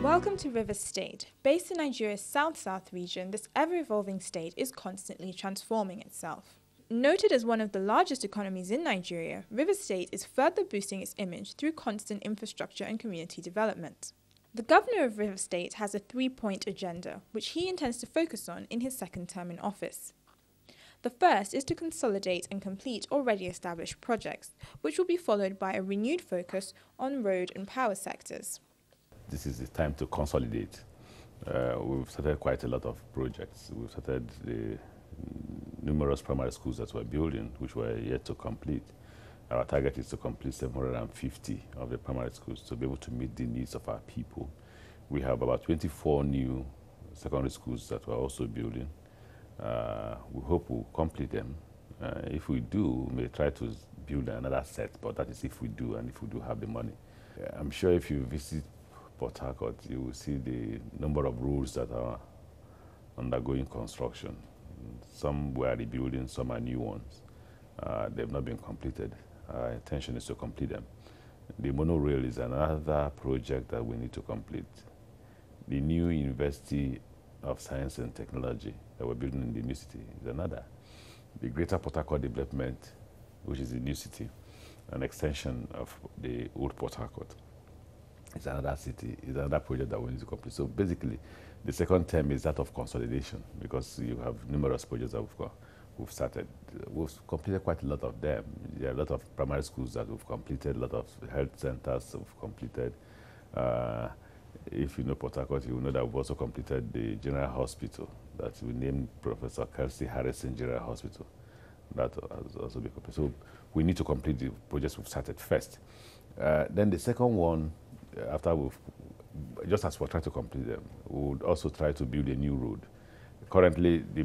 Welcome to Rivers State. Based in Nigeria's South-South region, this ever-evolving state is constantly transforming itself. Noted as one of the largest economies in Nigeria, Rivers State is further boosting its image through constant infrastructure and community development. The governor of Rivers State has a three-point agenda, which he intends to focus on in his second term in office. The first is to consolidate and complete already established projects, which will be followed by a renewed focus on road and power sectors. This is the time to consolidate. We've started quite a lot of projects. We've started the numerous primary schools that we're building, which we're yet to complete. Our target is to complete 750 of the primary schools to be able to meet the needs of our people. We have about 24 new secondary schools that we're also building. We hope we'll complete them. If we do, we may try to build another set, but that is if we do and if we do have the money. I'm sure if you visit Port Harcourt, you will see the number of roads that are undergoing construction. Some were rebuilding, some are new ones. They've not been completed. Our intention is to complete them. The monorail is another project that we need to complete. The new University of Science and Technology that we're building in the new city is another. The Greater Port Harcourt development, which is the new city, an extension of the old Port Harcourt. It's another city, it's another project that we need to complete. So basically, the second term is that of consolidation because you have numerous projects that we've started. We've completed quite a lot of them. There are a lot of primary schools that we've completed, a lot of health centers we've completed. If you know Port Harcourt, you will know that we've also completed the General Hospital that we named Professor Kelsey Harrison General Hospital. That has also been completed. So we need to complete the projects we've started first. Then the second one, after just as we're trying to complete them, we would also try to build a new road. Currently, the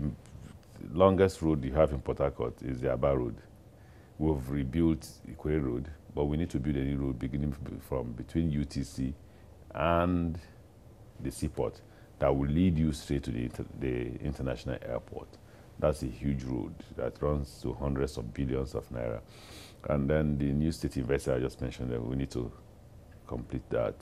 longest road you have in Port Harcourt is the Aba Road. We've rebuilt Ikwe Road, but we need to build a new road beginning from between UTC and the seaport that will lead you straight to the international airport. That's a huge road that runs to hundreds of billions of naira. And then the new state investor I just mentioned, that we need to complete that.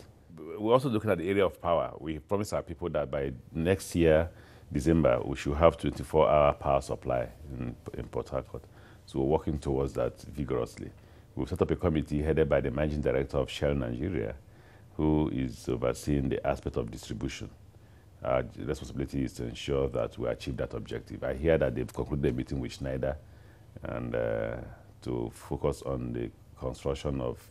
We're also looking at the area of power. We promised our people that by next year, December, we should have 24-hour power supply in Port Harcourt. So we're working towards that vigorously. We've set up a committee headed by the managing director of Shell Nigeria, who is overseeing the aspect of distribution. Our responsibility is to ensure that we achieve that objective. I hear that they've concluded a meeting with Schneider and to focus on the construction of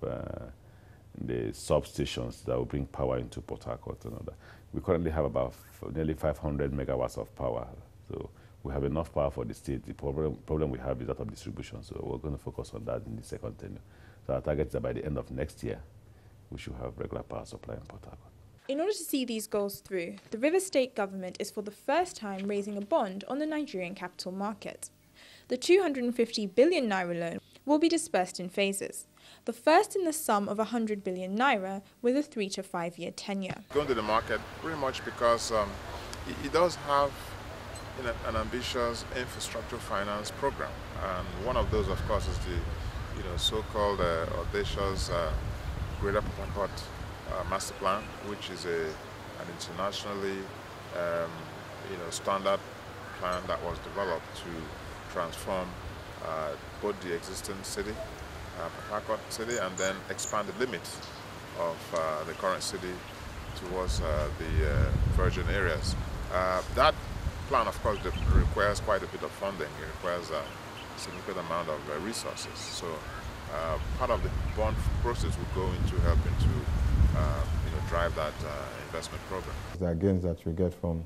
the substations that will bring power into Port Harcourt and all that. We currently have about nearly 500 megawatts of power. So we have enough power for the state. The problem we have is that of distribution. So we're going to focus on that in the second tenure. So our target is that by the end of next year, we should have regular power supply in Port Harcourt. In order to see these goals through, the Rivers State government is for the first time raising a bond on the Nigerian capital market. The 250 billion naira loan will be dispersed in phases. The first in the sum of 100 billion naira with a 3 to 5 year tenure. Going to the market pretty much because it does have an ambitious infrastructure finance program, and one of those, of course, is the so-called audacious Greater Port Harcourt Master Plan, which is an internationally standard plan that was developed to transform both the existing city, Port Harcourt city, and then expand the limits of the current city towards the virgin areas. That plan, of course, requires quite a bit of funding. It requires a significant amount of resources. So part of the bond process would go into helping to drive that investment program. The gains that we get from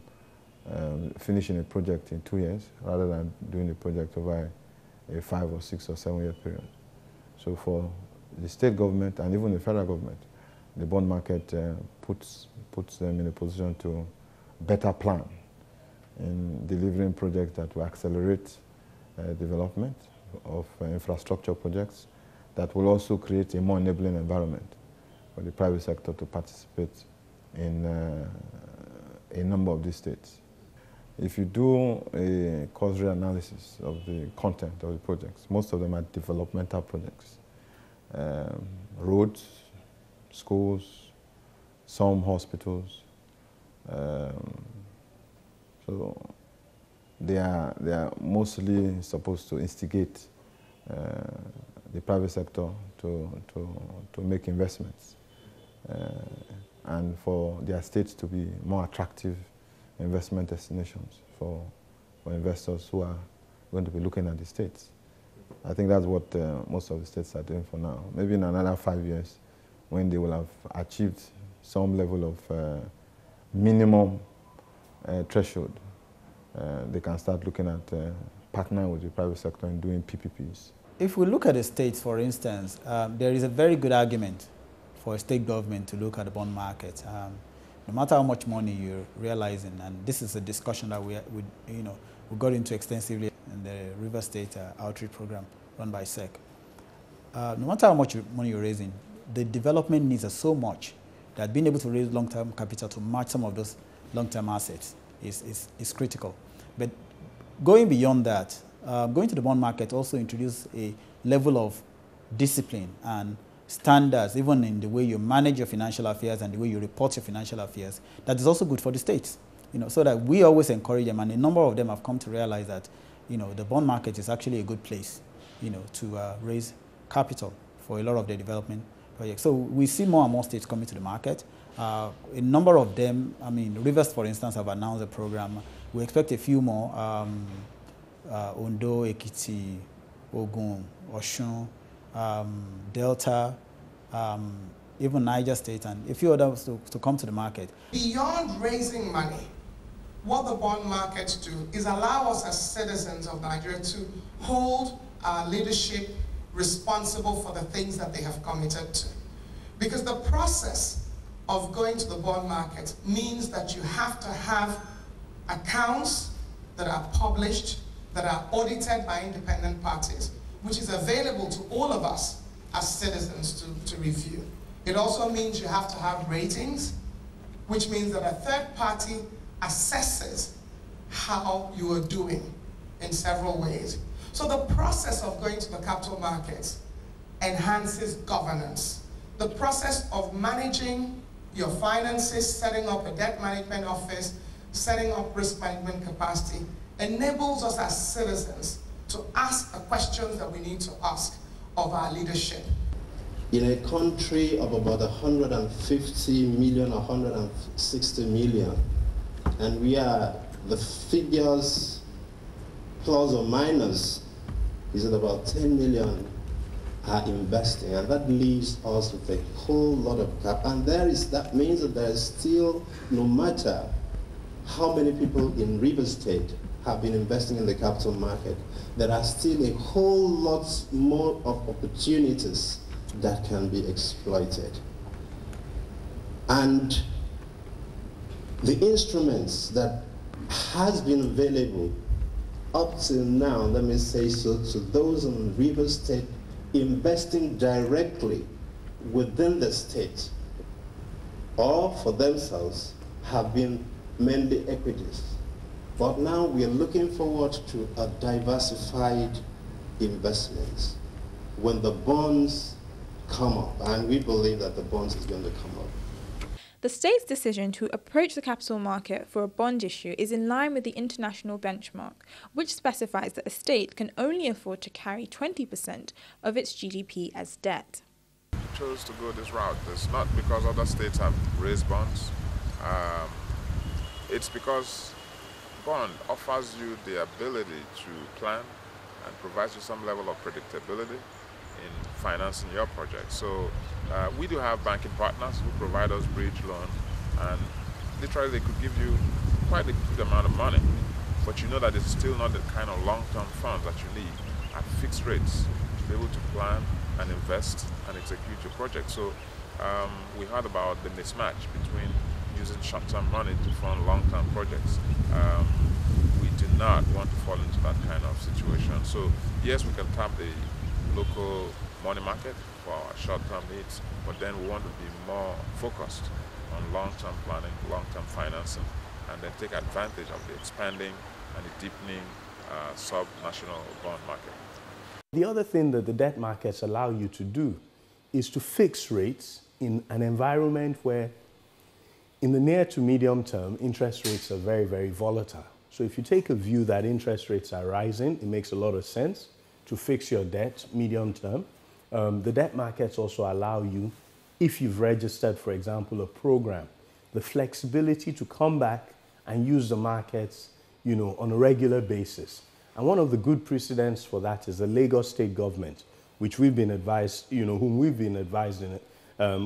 finishing a project in 2 years rather than doing the project over a 5 or 6 or 7 year period. So for the state government and even the federal government, the bond market puts them in a position to better plan in delivering projects that will accelerate development of infrastructure projects that will also create a more enabling environment for the private sector to participate in a number of these states. If you do a causal analysis of the content of the projects, most of them are developmental projects. Roads, schools, some hospitals, So they are mostly supposed to instigate the private sector to make investments and for their states to be more attractive investment destinations for investors who are going to be looking at the states. I think that's what most of the states are doing for now. Maybe in another 5 years, when they will have achieved some level of minimum threshold, they can start looking at partnering with the private sector and doing PPPs. If we look at the states, for instance, there is a very good argument for a state government to look at the bond market. No matter how much money you're realizing, and this is a discussion that we got into extensively in the River State outreach program run by SEC. No matter how much money you're raising, the development needs are so much that being able to raise long-term capital to match some of those long-term assets is critical. But going beyond that, going to the bond market also introduces a level of discipline and standards, even in the way you manage your financial affairs and the way you report your financial affairs, that is also good for the states. So that we always encourage them, and a number of them have come to realize that, the bond market is actually a good place, to raise capital for a lot of their development projects. So we see more and more states coming to the market. A number of them, Rivers, for instance, have announced a program. We expect a few more, Ondo, Ekiti, Ogun, Osun, Delta, even Niger State, and a few others to come to the market. Beyond raising money, what the bond markets do is allow us as citizens of Nigeria to hold our leadership responsible for the things that they have committed to. Because the process of going to the bond market means that you have to have accounts that are published, that are audited by independent parties, which is available to all of us as citizens to review. It also means you have to have ratings, which means that a third party assesses how you are doing in several ways. So the process of going to the capital markets enhances governance. The process of managing your finances, setting up a debt management office, setting up risk management capacity, enables us as citizens to ask the questions that we need to ask of our leadership. In a country of about 150 million, 160 million, and we are, the figures plus or minus is at about 10 million are investing, and that leaves us with a whole lot of cap. And that means that there is still, no matter how many people in River State have been investing in the capital market, there are still a whole lot more of opportunities that can be exploited. And the instruments that has been available up till now, let me say so, to those in River State investing directly within the state or for themselves have been mainly equities. But now we are looking forward to a diversified investments when the bonds come up, and we believe that the bonds is going to come up. The state's decision to approach the capital market for a bond issue is in line with the international benchmark, which specifies that a state can only afford to carry 20% of its GDP as debt. We chose to go this route. It's not because other states have raised bonds. It's because bond offers you the ability to plan and provides you some level of predictability in financing your project. So we do have banking partners who provide us bridge loan, and literally they could give you quite a good amount of money, but you know that it's still not the kind of long-term funds that you need at fixed rates to be able to plan and invest and execute your project. So we heard about the mismatch between using short-term money to fund long-term projects. We do not want to fall into that kind of situation. So yes, we can tap the local money market for our short-term needs, but then we want to be more focused on long-term planning, long-term financing, and then take advantage of the expanding and the deepening sub-national bond market. The other thing that the debt markets allow you to do is to fix rates in an environment where in the near to medium term, interest rates are very, very volatile. So if you take a view that interest rates are rising, it makes a lot of sense to fix your debt medium term. The debt markets also allow you, if you've registered, for example, a program, the flexibility to come back and use the markets, on a regular basis. And one of the good precedents for that is the Lagos state government, which we've been advised, whom we've been advised in,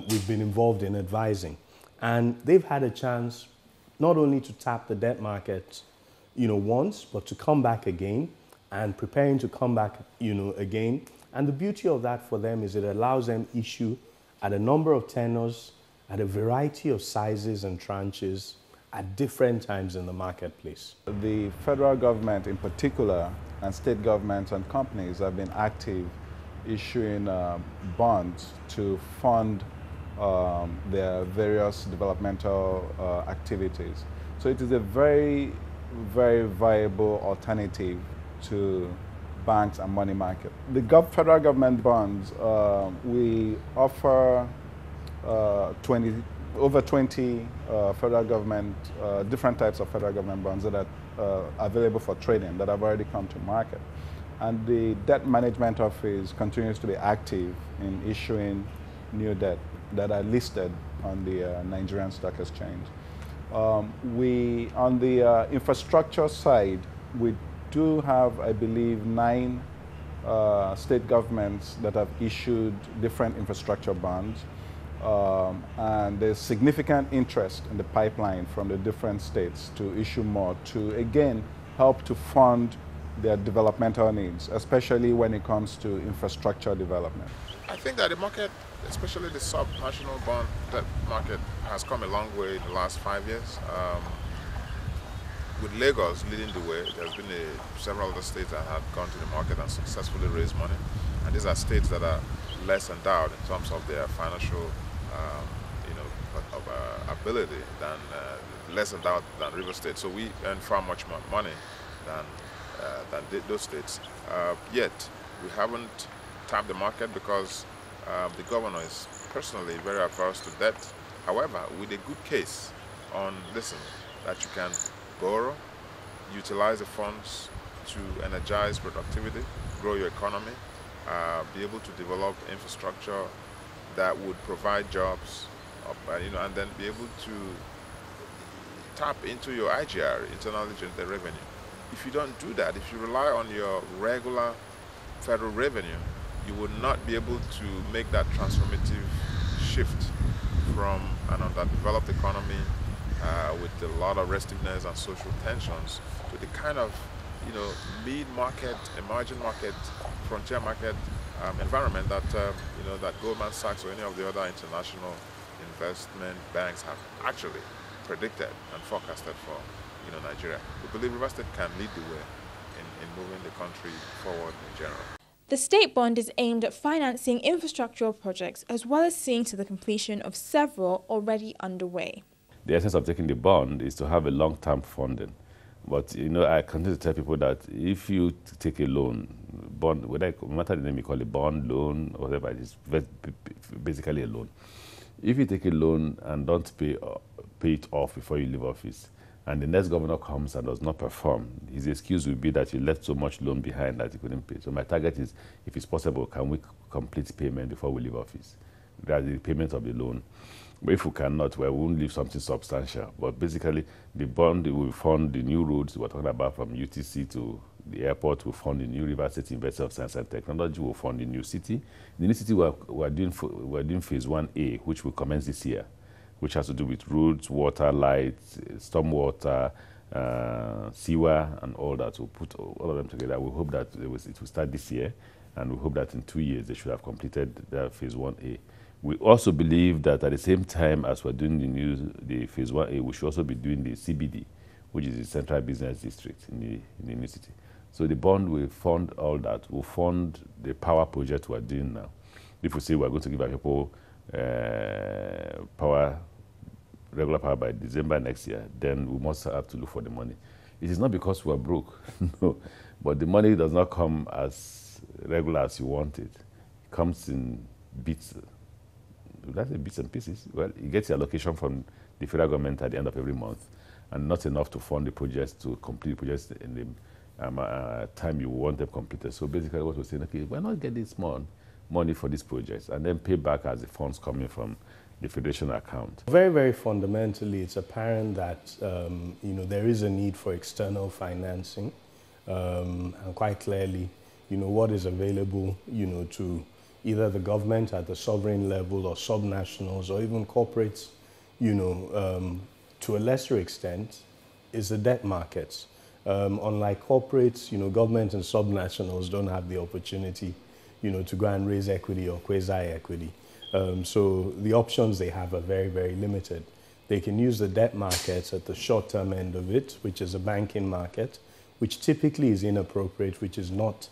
we've been involved in advising. And they've had a chance not only to tap the debt market, once, but to come back again and preparing to come back, again. And the beauty of that for them is it allows them issue at a number of tenors, at a variety of sizes and tranches at different times in the marketplace. The federal government in particular and state governments and companies have been active issuing bonds to fund their various developmental activities. So it is a very, very viable alternative to banks and money market. The federal government bonds, we offer over 20 federal government, different types of federal government bonds that are available for trading that have already come to market. And the debt management office continues to be active in issuing new debt that are listed on the Nigerian Stock Exchange. On the infrastructure side, we do have, I believe, 9 state governments that have issued different infrastructure bonds. And there's significant interest in the pipeline from the different states to issue more to, again, help to fund their developmental needs, especially when it comes to infrastructure development. I think that the market, especially the sub-national bond debt market, has come a long way in the last 5 years. With Lagos leading the way, there's been several other states that have gone to the market and successfully raised money. And these are states that are less endowed in terms of their financial ability than less endowed than River State. So we earn far much more money than those states. Yet we haven't tapped the market because the governor is personally very averse to debt. However, with a good case on, that you can borrow, utilize the funds to energize productivity, grow your economy, be able to develop infrastructure that would provide jobs, and then be able to tap into your IGR, internally generated revenue. If you don't do that, if you rely on your regular federal revenue, you would not be able to make that transformative shift from an underdeveloped economy with a lot of restiveness and social tensions to the kind of mid-market, emerging market, frontier market environment that that Goldman Sachs or any of the other international investment banks have actually predicted and forecasted for Nigeria. We believe River State can lead the way in moving the country forward in general. The state bond is aimed at financing infrastructural projects as well as seeing to the completion of several already underway. The essence of taking the bond is to have a long-term funding. But I continue to tell people that if you take a loan, bond, no matter the name you call it, bond, loan, or whatever, it's basically a loan. If you take a loan and don't pay it off before you leave office, and the next governor comes and does not perform, his excuse will be that you left so much loan behind that you couldn't pay. So my target is, if it's possible, can we complete payment before we leave office? That's the payment of the loan. But if we cannot, well, we won't leave something substantial. But basically, the bond will fund the new roads we're talking about from UTC to the airport, will fund the new River State University of Science and Technology, will fund the new city. The new city we're doing phase 1A, which will commence this year, which has to do with roads, water, lights, stormwater, sewer, and all that. We'll put all of them together. We hope that it will start this year, and we hope that in 2 years they should have completed the phase 1A. We also believe that at the same time as we're doing the phase 1A, we should also be doing the CBD, which is the Central Business District in the new city. So the bond will fund all that. We'll fund the power project we're doing now. If we say we're going to give our people regular power by December next year, then we must have to look for the money. It is not because we're broke, no, but the money does not come as regular as you want it. It comes in bits. That's a bits and pieces. Well, you get your allocation from the federal government at the end of every month, and not enough to fund the projects, to complete the projects in the time you want them completed. So basically what we're saying, okay, why not get this money for these projects and then pay back as the funds coming from the federation account? Very, very fundamentally, it's apparent that there is a need for external financing, and quite clearly, what is available, to either the government at the sovereign level or subnationals or even corporates, to a lesser extent, is the debt markets. Unlike corporates, government and subnationals don't have the opportunity, to go and raise equity or quasi-equity. So the options they have are very, very limited. They can use the debt markets at the short-term end of it, which is a banking market, which typically is inappropriate, which is not,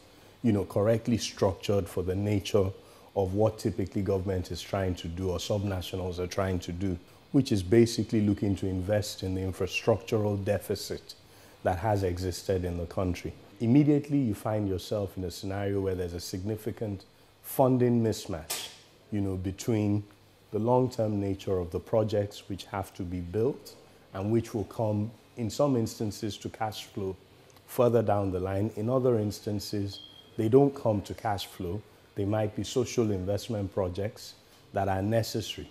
correctly structured for the nature of what typically government is trying to do or subnationals are trying to do, which is basically looking to invest in the infrastructural deficit that has existed in the country. Immediately you find yourself in a scenario where there's a significant funding mismatch, between the long-term nature of the projects which have to be built and which will come, in some instances, to cash flow further down the line. In other instances, they don't come to cash flow. They might be social investment projects that are necessary.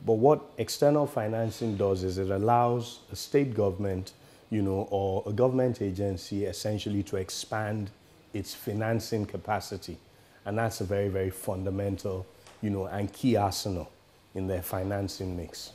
But what external financing does is it allows a state government, or a government agency essentially to expand its financing capacity. And that's a very, very fundamental, and key arsenal in their financing mix.